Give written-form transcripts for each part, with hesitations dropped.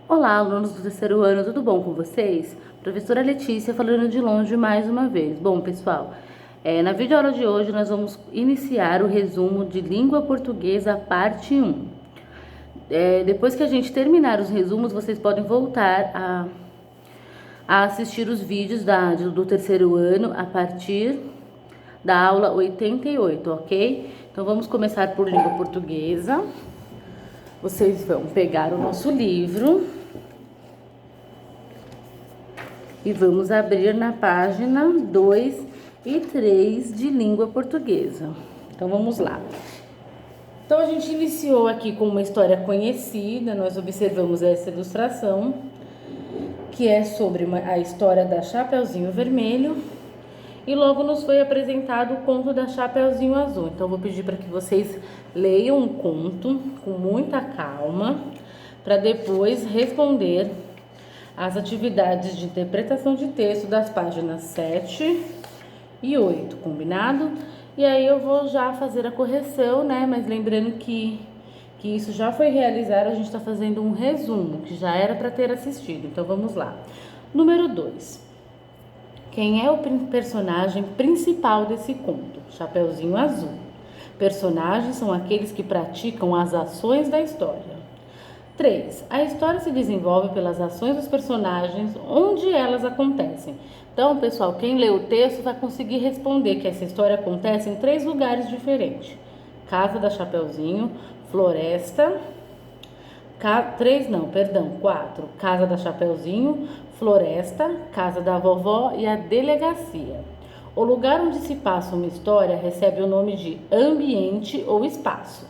Olá, alunos do terceiro ano, tudo bom com vocês? Professora Letícia falando de longe mais uma vez. Bom, pessoal, na videoaula de hoje nós vamos iniciar o resumo de língua portuguesa, parte 1. Depois que a gente terminar os resumos, vocês podem voltar a assistir os vídeos do terceiro ano a partir da aula 88, ok? Então vamos começar por língua portuguesa. Vocês vão pegar o nosso livro e vamos abrir na página 2 e 3 de língua portuguesa. Então vamos lá. Então a gente iniciou aqui com uma história conhecida, nós observamos essa ilustração, que é sobre a história da Chapeuzinho Vermelho, e logo nos foi apresentado o conto da Chapeuzinho Azul. Então eu vou pedir para que vocês leiam o conto com muita calma, para depois responder as atividades de interpretação de texto das páginas 7 e 8, combinado? E aí eu vou já fazer a correção, né? Mas lembrando que isso já foi realizado, a gente está fazendo um resumo, que já era para ter assistido. Então vamos lá. Número 2. Quem é o personagem principal desse conto? Chapeuzinho Azul. Personagens são aqueles que praticam as ações da história. 3. A história se desenvolve pelas ações dos personagens, onde elas acontecem. Então, pessoal, quem lê o texto vai conseguir responder que essa história acontece em 3 lugares diferentes. Casa da Chapeuzinho, floresta... 4. Casa da Chapeuzinho, floresta, casa da vovó e a delegacia. O lugar onde se passa uma história recebe o nome de ambiente ou espaço.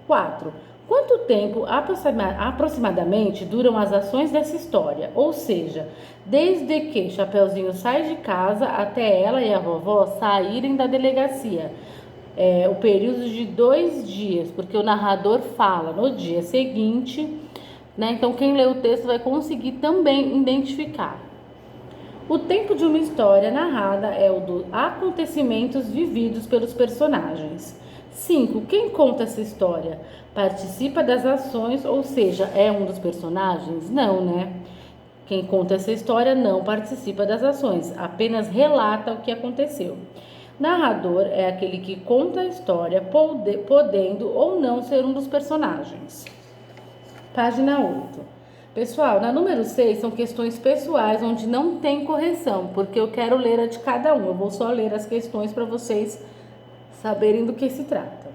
4. Quanto tempo aproximadamente duram as ações dessa história? Ou seja, desde que Chapeuzinho sai de casa até ela e a vovó saírem da delegacia. O período de 2 dias, porque o narrador fala no dia seguinte, né? Então quem lê o texto vai conseguir também identificar. O tempo de uma história narrada é o dos acontecimentos vividos pelos personagens. 5. Quem conta essa história? Participa das ações, ou seja, é um dos personagens? Não, né? Quem conta essa história não participa das ações, apenas relata o que aconteceu. Narrador é aquele que conta a história, podendo ou não ser um dos personagens. Página 8. Pessoal, na número 6 são questões pessoais onde não tem correção, porque eu quero ler a de cada um. Eu vou só ler as questões para vocês saberem do que se trata.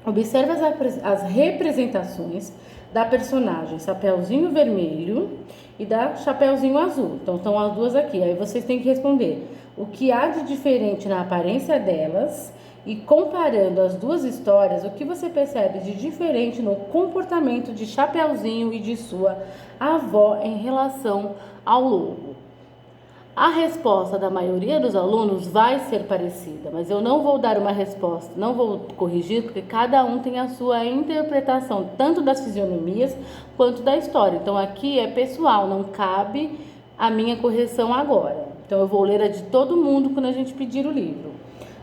Observe as representações da personagem Chapeuzinho Vermelho e da Chapeuzinho Azul. Então, estão as duas aqui. Aí vocês têm que responder o que há de diferente na aparência delas e comparando as duas histórias, o que você percebe de diferente no comportamento de Chapeuzinho e de sua avó em relação ao lobo. A resposta da maioria dos alunos vai ser parecida, mas eu não vou dar uma resposta, não vou corrigir, porque cada um tem a sua interpretação, tanto das fisionomias quanto da história. Então aqui é pessoal, não cabe a minha correção agora. Então eu vou ler a de todo mundo quando a gente pedir o livro.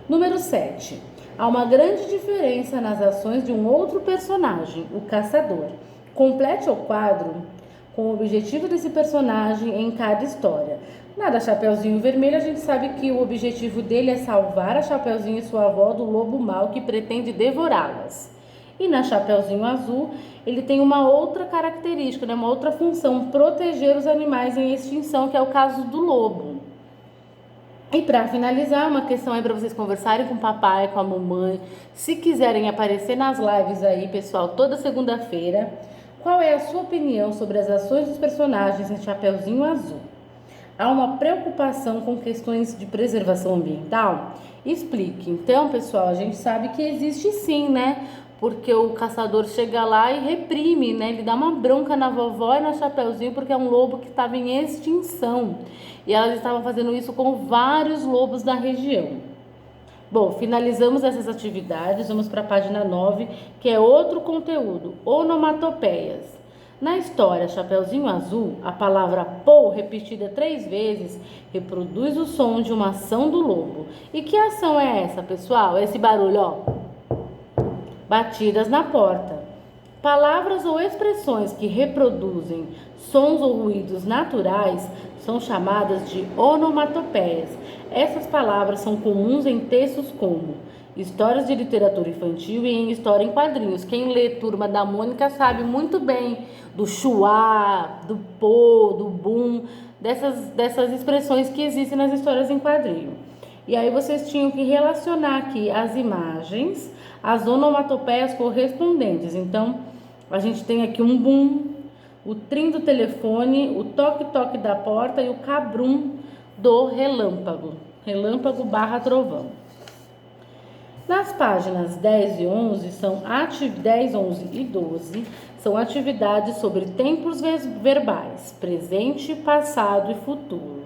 Número 7. Há uma grande diferença nas ações de um outro personagem, o caçador. Complete o quadro com o objetivo desse personagem em cada história. Na da Chapeuzinho Vermelho, a gente sabe que o objetivo dele é salvar a Chapeuzinho e sua avó do lobo mau que pretende devorá-las. E na Chapeuzinho Azul, ele tem uma outra característica, né? Uma outra função, proteger os animais em extinção, que é o caso do lobo. E para finalizar, uma questão aí para vocês conversarem com o papai, com a mamãe. Se quiserem aparecer nas lives aí, pessoal, toda segunda-feira, qual é a sua opinião sobre as ações dos personagens em Chapeuzinho Azul? Há uma preocupação com questões de preservação ambiental? Explique. Então, pessoal, a gente sabe que existe sim, né? Porque o caçador chega lá e reprime, né? Ele dá uma bronca na vovó e na Chapeuzinho porque é um lobo que estava em extinção. E elas estavam fazendo isso com vários lobos da região. Bom, finalizamos essas atividades, vamos para a página 9, que é outro conteúdo, onomatopeias. Na história Chapeuzinho Azul, a palavra pô, repetida 3 vezes, reproduz o som de uma ação do lobo. E que ação é essa, pessoal? Esse barulho, ó. Batidas na porta. Palavras ou expressões que reproduzem sons ou ruídos naturais são chamadas de onomatopeias. Essas palavras são comuns em textos como histórias de literatura infantil e em história em quadrinhos. Quem lê Turma da Mônica sabe muito bem do chuá, do pô, do bum, dessas expressões que existem nas histórias em quadrinho. E aí vocês tinham que relacionar aqui as imagens, as onomatopeias correspondentes. Então, a gente tem aqui um bum, o trim do telefone, o toque-toque da porta e o cabrum do relâmpago. Relâmpago barra trovão. Nas páginas 10 e 11, 10, 11 e 12, são atividades sobre tempos verbais, presente, passado e futuro.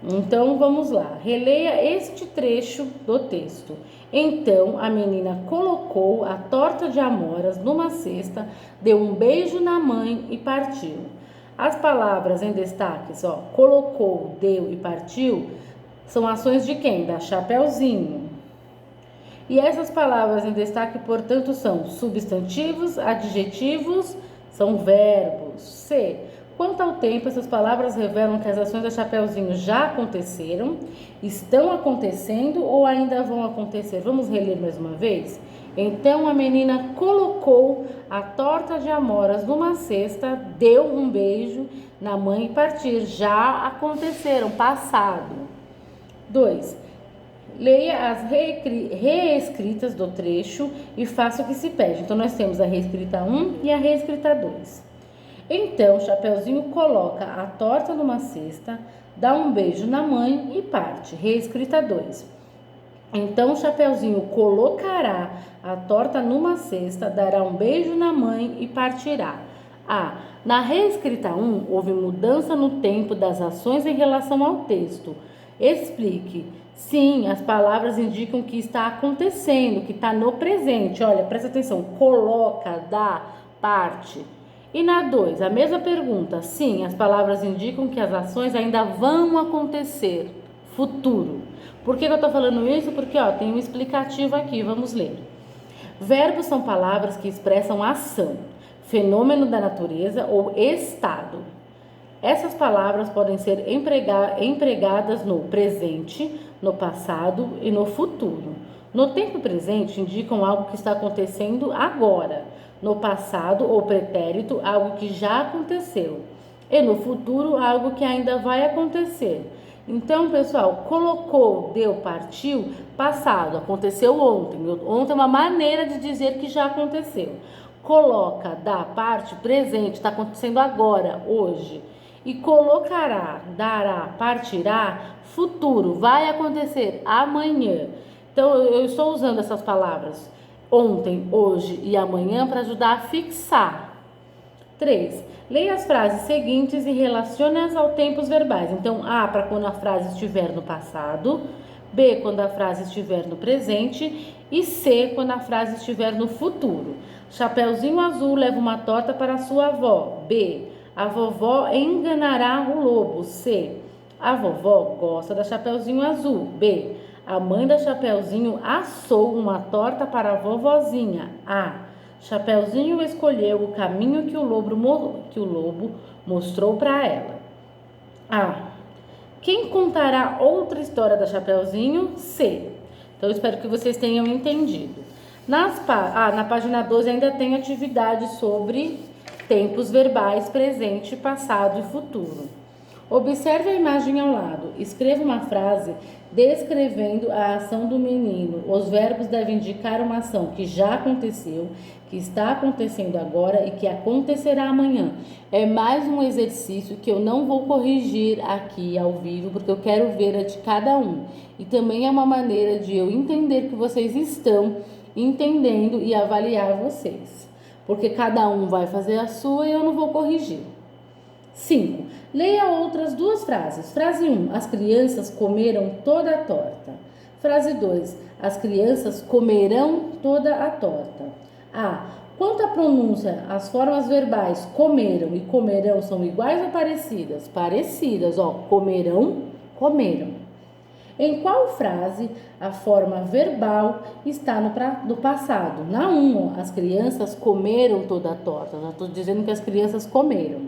Então, vamos lá. Releia este trecho do texto. Então, a menina colocou a torta de amoras numa cesta, deu um beijo na mãe e partiu. As palavras em destaques, colocou, deu e partiu, são ações de quem? Da Chapeuzinho. E essas palavras em destaque, portanto, são substantivos, adjetivos, são verbos. C. Quanto ao tempo, essas palavras revelam que as ações da Chapeuzinho já aconteceram, estão acontecendo ou ainda vão acontecer. Vamos reler mais uma vez? Então, a menina colocou a torta de amoras numa cesta, deu um beijo na mãe e partiu. Já aconteceram, passado. 2. Leia as reescritas do trecho e faça o que se pede. Então, nós temos a reescrita 1 e a reescrita 2. Então, Chapeuzinho coloca a torta numa cesta, dá um beijo na mãe e parte. Reescrita 2. Então, Chapeuzinho colocará a torta numa cesta, dará um beijo na mãe e partirá. A. Na reescrita 1, houve mudança no tempo das ações em relação ao texto. Explique. Sim, as palavras indicam que está acontecendo, que está no presente. Olha, presta atenção. Coloca, dá, parte. E na 2, a mesma pergunta. Sim, as palavras indicam que as ações ainda vão acontecer. Futuro. Por que eu estou falando isso? Porque tem um explicativo aqui, vamos ler. Verbos são palavras que expressam ação, fenômeno da natureza ou estado. Essas palavras podem ser empregadas no presente, no passado e no futuro. No tempo presente, indicam algo que está acontecendo agora. No passado ou pretérito, algo que já aconteceu. E no futuro, algo que ainda vai acontecer. Então, pessoal, colocou, deu, partiu, passado, aconteceu ontem. Ontem é uma maneira de dizer que já aconteceu. Coloca, dá, parte, presente, está acontecendo agora, hoje. E colocará, dará, partirá, futuro, vai acontecer amanhã. Então, eu estou usando essas palavras ontem, hoje e amanhã para ajudar a fixar. 3. Leia as frases seguintes e relacione-as aos tempos verbais. Então, A, para quando a frase estiver no passado. B, quando a frase estiver no presente. E C, quando a frase estiver no futuro. Chapeuzinho azul leva uma torta para sua avó. B, a vovó enganará o lobo. C, a vovó gosta da Chapeuzinho azul. B, a mãe da Chapeuzinho assou uma torta para a vovozinha. A, Chapeuzinho escolheu o caminho que o lobo mostrou para ela. A, quem contará outra história da Chapeuzinho? C. Então, eu espero que vocês tenham entendido. Na página 12 ainda tem atividade sobre tempos verbais, presente, passado e futuro. Observe a imagem ao lado. Escreva uma frase descrevendo a ação do menino. Os verbos devem indicar uma ação que já aconteceu, que está acontecendo agora e que acontecerá amanhã. É mais um exercício que eu não vou corrigir aqui ao vivo, porque eu quero ver a de cada um. E também é uma maneira de eu entender que vocês estão entendendo e avaliar vocês. Porque cada um vai fazer a sua e eu não vou corrigir. 5. Leia outras duas frases. Frase 1. As crianças comeram toda a torta. Frase 2. As crianças comerão toda a torta. A. Quanto à pronúncia, as formas verbais comeram e comerão são iguais ou parecidas? Parecidas, comerão, comeram. Em qual frase a forma verbal está no passado? Na 1, as crianças comeram toda a torta. Já estou dizendo que as crianças comeram.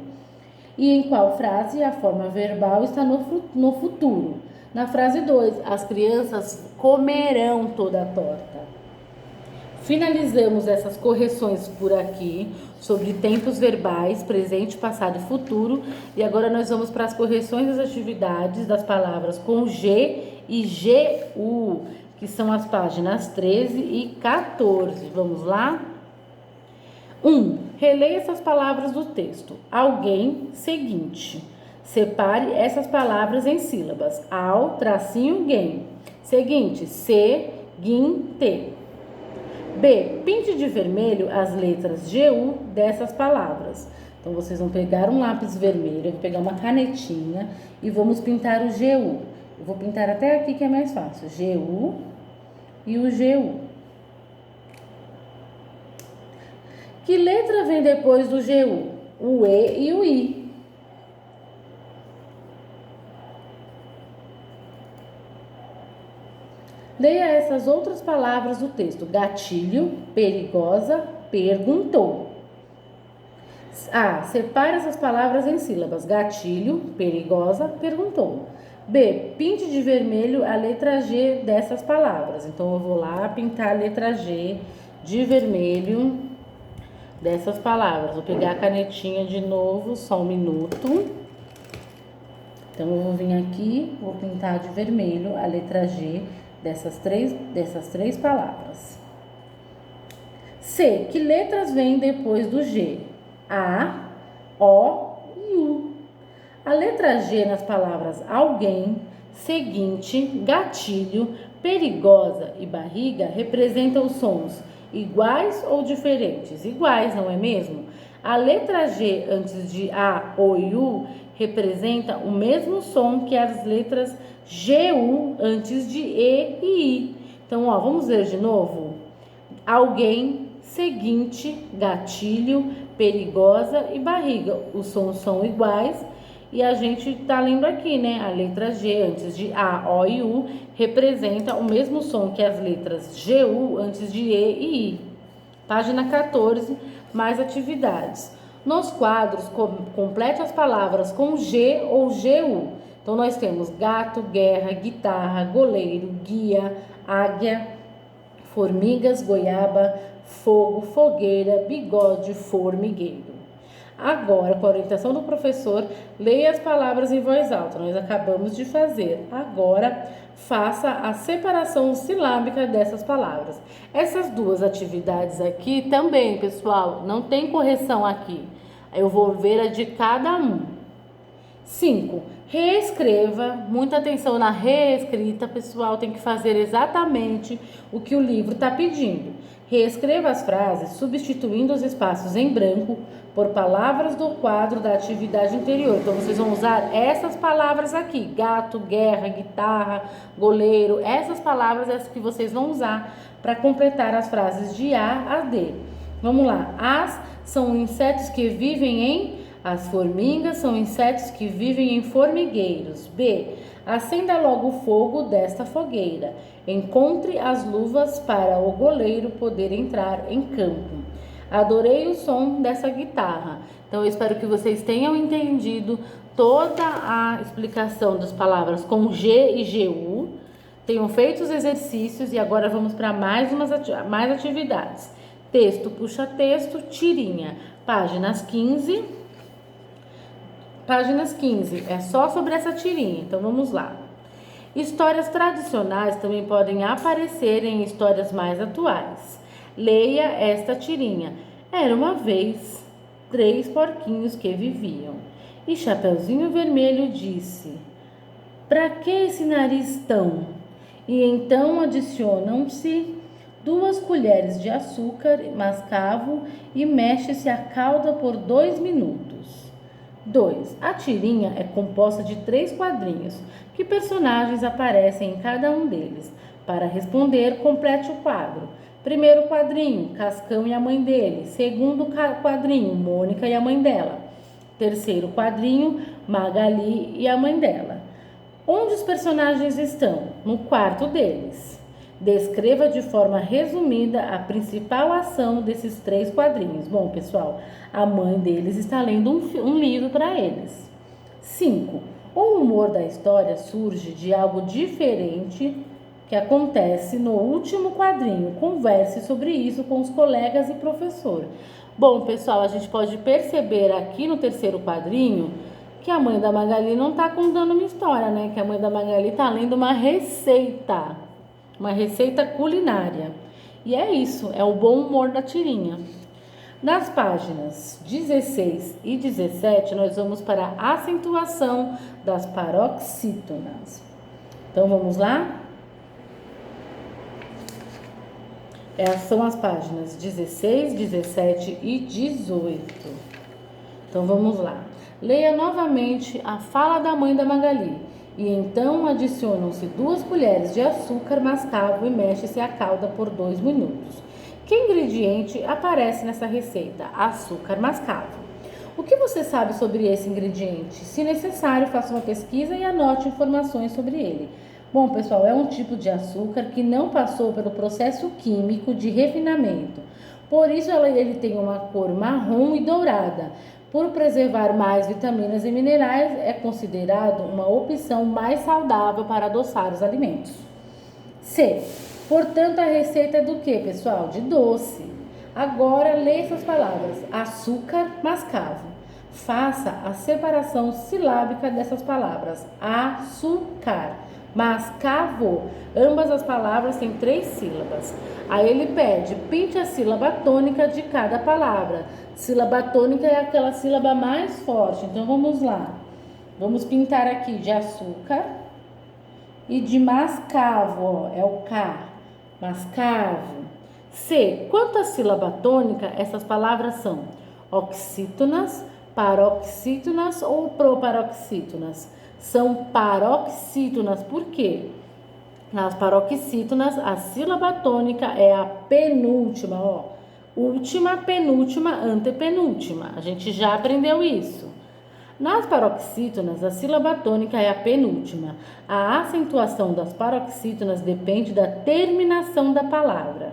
E em qual frase a forma verbal está no futuro? Na frase 2, as crianças comerão toda a torta. Finalizamos essas correções por aqui sobre tempos verbais, presente, passado e futuro. E agora nós vamos para as correções das atividades das palavras com G e GU, que são as páginas 13 e 14. Vamos lá? 1. Releia essas palavras do texto. Alguém, seguinte. Separe essas palavras em sílabas. Ao, tracinho, guem. Seguinte, seguinte. B. Pinte de vermelho as letras GU dessas palavras. Então, vocês vão pegar um lápis vermelho, vou pegar uma canetinha e vamos pintar o GU. Eu vou pintar até aqui que é mais fácil. GU e o GU. Que letra vem depois do GU? O E e o I. Leia essas outras palavras do texto. Gatilho, perigosa, perguntou. A. Separe essas palavras em sílabas. Gatilho, perigosa, perguntou. B. Pinte de vermelho a letra G dessas palavras. Então, eu vou lá pintar a letra G de vermelho dessas palavras. Vou pegar a canetinha de novo, só um minuto. Então, eu vou vir aqui, vou pintar de vermelho a letra G dessas três palavras. C. Que letras vêm depois do G? A, O e U. A letra G nas palavras alguém, seguinte, gatilho, perigosa e barriga representam os sons iguais ou diferentes? Iguais, não é mesmo? A letra G antes de A, O e U representa o mesmo som que as letras GU antes de E e I. Então, ó, vamos ver de novo. Alguém, seguinte, gatilho, perigosa e barriga. Os sons são iguais e a gente tá lendo aqui, né? A letra G antes de A, O e U representa o mesmo som que as letras GU antes de E e I. Página 14, mais atividades. Nos quadros, complete as palavras com G ou GU. Então, nós temos gato, guerra, guitarra, goleiro, guia, águia, formigas, goiaba, fogo, fogueira, bigode, formigueiro. Agora, com a orientação do professor, leia as palavras em voz alta. Nós acabamos de fazer. Agora, faça a separação silábica dessas palavras. Essas duas atividades aqui também, pessoal, não tem correção aqui. Eu vou ver a de cada um. 5. Reescreva. Muita atenção na reescrita, pessoal. Tem que fazer exatamente o que o livro está pedindo. Reescreva as frases, substituindo os espaços em branco por palavras do quadro da atividade anterior. Então, vocês vão usar essas palavras aqui. Gato, guerra, guitarra, goleiro. Essas palavras é as que vocês vão usar para completar as frases de A a D. Vamos lá. As são insetos que vivem em... As formigas são insetos que vivem em formigueiros. B. Acenda logo o fogo desta fogueira. Encontre as luvas para o goleiro poder entrar em campo. Adorei o som dessa guitarra. Então, eu espero que vocês tenham entendido toda a explicação das palavras com G e GU. Tenham feito os exercícios e agora vamos para mais atividades. Texto, puxa texto, tirinha. Páginas 15. Páginas 15, é só sobre essa tirinha, então vamos lá. Histórias tradicionais também podem aparecer em histórias mais atuais. Leia esta tirinha. Era uma vez 3 porquinhos que viviam. E Chapeuzinho Vermelho disse: "Pra que esse nariz tão?" E então adicionam-se 2 colheres de açúcar, mascavo e mexe-se a calda por 2 minutos. 2. A tirinha é composta de 3 quadrinhos. Que personagens aparecem em cada um deles? Para responder, complete o quadro. Primeiro quadrinho, Cascão e a mãe dele. Segundo quadrinho, Mônica e a mãe dela. Terceiro quadrinho, Magali e a mãe dela. Onde os personagens estão? No quarto deles. Descreva de forma resumida a principal ação desses 3 quadrinhos. Bom, pessoal, a mãe deles está lendo um livro para eles. 5. O humor da história surge de algo diferente que acontece no último quadrinho. Converse sobre isso com os colegas e professor. Bom, pessoal, a gente pode perceber aqui no terceiro quadrinho que a mãe da Magali não está contando uma história, né? Que a mãe da Magali está lendo uma receita culinária. E é isso, é o bom humor da tirinha. Nas páginas 16 e 17, nós vamos para a acentuação das paroxítonas. Então, vamos lá? São as páginas 16, 17 e 18. Então, vamos lá. Leia novamente a fala da mãe da Magali. E então adicionam-se 2 colheres de açúcar mascavo e mexe-se a calda por 2 minutos. Que ingrediente aparece nessa receita? Açúcar mascavo. O que você sabe sobre esse ingrediente? Se necessário, faça uma pesquisa e anote informações sobre ele. Bom, pessoal, é um tipo de açúcar que não passou pelo processo químico de refinamento. Por isso, ele tem uma cor marrom e dourada. Por preservar mais vitaminas e minerais, é considerado uma opção mais saudável para adoçar os alimentos. C. Portanto, a receita é do que, pessoal? De doce. Agora, leia essas palavras. Açúcar mascavo. Faça a separação silábica dessas palavras. Açúcar, mascavo. Ambas as palavras têm 3 sílabas. Aí ele pede, pinte a sílaba tônica de cada palavra. Sílaba tônica é aquela sílaba mais forte. Então, vamos lá. Vamos pintar aqui de açúcar e de mascavo, ó, é o K. Mascavo. C. Quanto à sílaba tônica, essas palavras são oxítonas, paroxítonas ou proparoxítonas? São paroxítonas. Por quê? Nas paroxítonas, a sílaba tônica é a penúltima, ó. Última, penúltima, antepenúltima. A gente já aprendeu isso. Nas paroxítonas, a sílaba tônica é a penúltima. A acentuação das paroxítonas depende da terminação da palavra.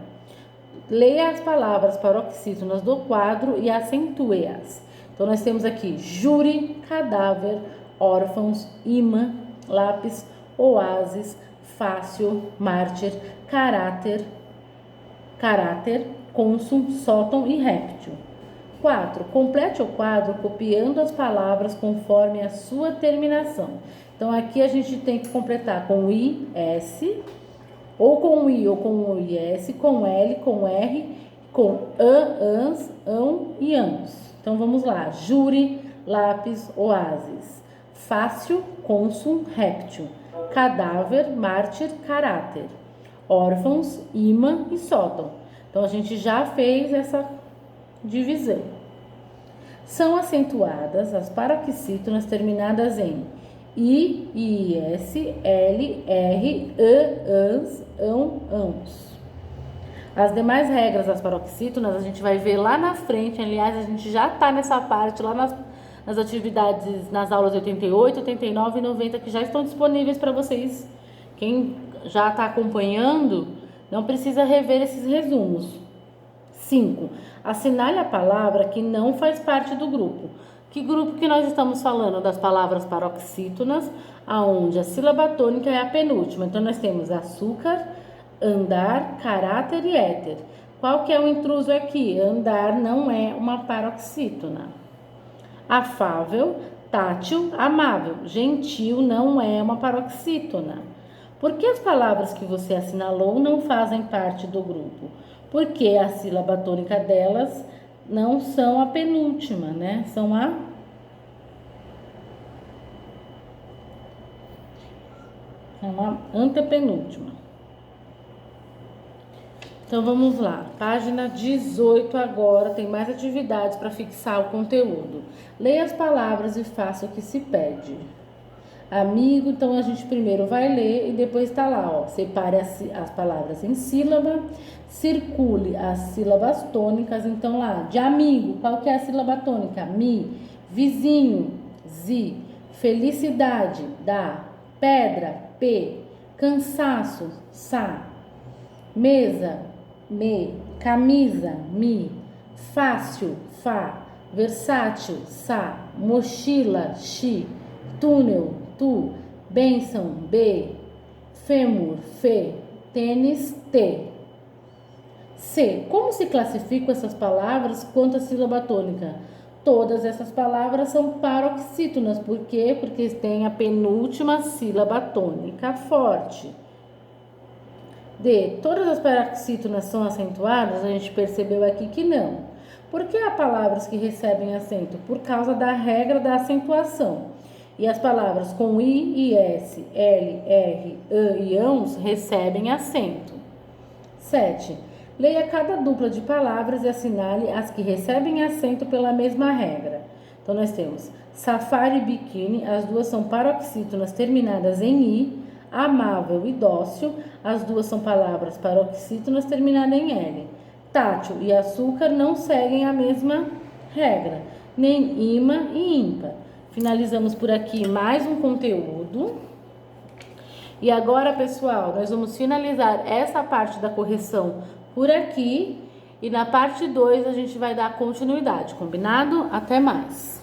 Leia as palavras paroxítonas do quadro e acentue-as. Então, nós temos aqui júri, cadáver, órfãos, imã, lápis, oásis, fácil, mártir, caráter, cônsul, sótão e réptil. 4. Complete o quadro copiando as palavras conforme a sua terminação. Então, aqui a gente tem que completar com I, S, ou com I, ou com IS, com L, com R, com ans, ão e ans. Então, vamos lá. Júri, lápis, oásis. Fácil, cônsul, réptil. Cadáver, mártir, caráter. Órfãos, imã e sótão. Então, a gente já fez essa divisão. São acentuadas as paroxítonas terminadas em I, IS, L, R, ans, ão, ãos. As demais regras das paroxítonas a gente vai ver lá na frente. Aliás, a gente já está nessa parte lá nas atividades, nas aulas 88, 89 e 90 que já estão disponíveis para vocês. Quem já está acompanhando não precisa rever esses resumos. 5. Assinale a palavra que não faz parte do grupo. Que grupo que nós estamos falando? Das palavras paroxítonas, aonde a sílaba tônica é a penúltima. Então, nós temos açúcar, andar, caráter e éter. Qual que é o intruso aqui? Andar não é uma paroxítona. Afável, tátil, amável. Gentil não é uma paroxítona. Por que as palavras que você assinalou não fazem parte do grupo? Porque a sílaba tônica delas não são a penúltima, né? São a antepenúltima. Então, vamos lá. Página 18 agora, tem mais atividades para fixar o conteúdo. Leia as palavras e faça o que se pede. Amigo, então a gente primeiro vai ler e depois está lá, ó. Separe as palavras em sílaba, circule as sílabas tônicas. Então lá, de amigo, qual que é a sílaba tônica? Mi. Vizinho, zi. Felicidade, dá. Pedra, P. Cansaço, sa. Mesa, me. Camisa, mi. Fácil, fa. Versátil, sa. Mochila, chi. Túnel, tu. Bênção, b. Fêmur, fe. Tênis, t. C. Como se classificam essas palavras quanto à sílaba tônica? Todas essas palavras são paroxítonas. Por quê? Porque tem a penúltima sílaba tônica forte. D. Todas as paroxítonas são acentuadas? A gente percebeu aqui que não. Por que há palavras que recebem acento? Por causa da regra da acentuação. E as palavras com I e S, L, R, E e ãos recebem acento. 7. Leia cada dupla de palavras e assinale as que recebem acento pela mesma regra. Então, nós temos safari e biquíni, as duas são paroxítonas terminadas em I. Amável e dócil, as duas são palavras paroxítonas terminadas em L. Tátil e açúcar não seguem a mesma regra, nem imã e ímpar. Finalizamos por aqui mais um conteúdo. E agora, pessoal, nós vamos finalizar essa parte da correção por aqui. E na parte 2 a gente vai dar continuidade, combinado? Até mais!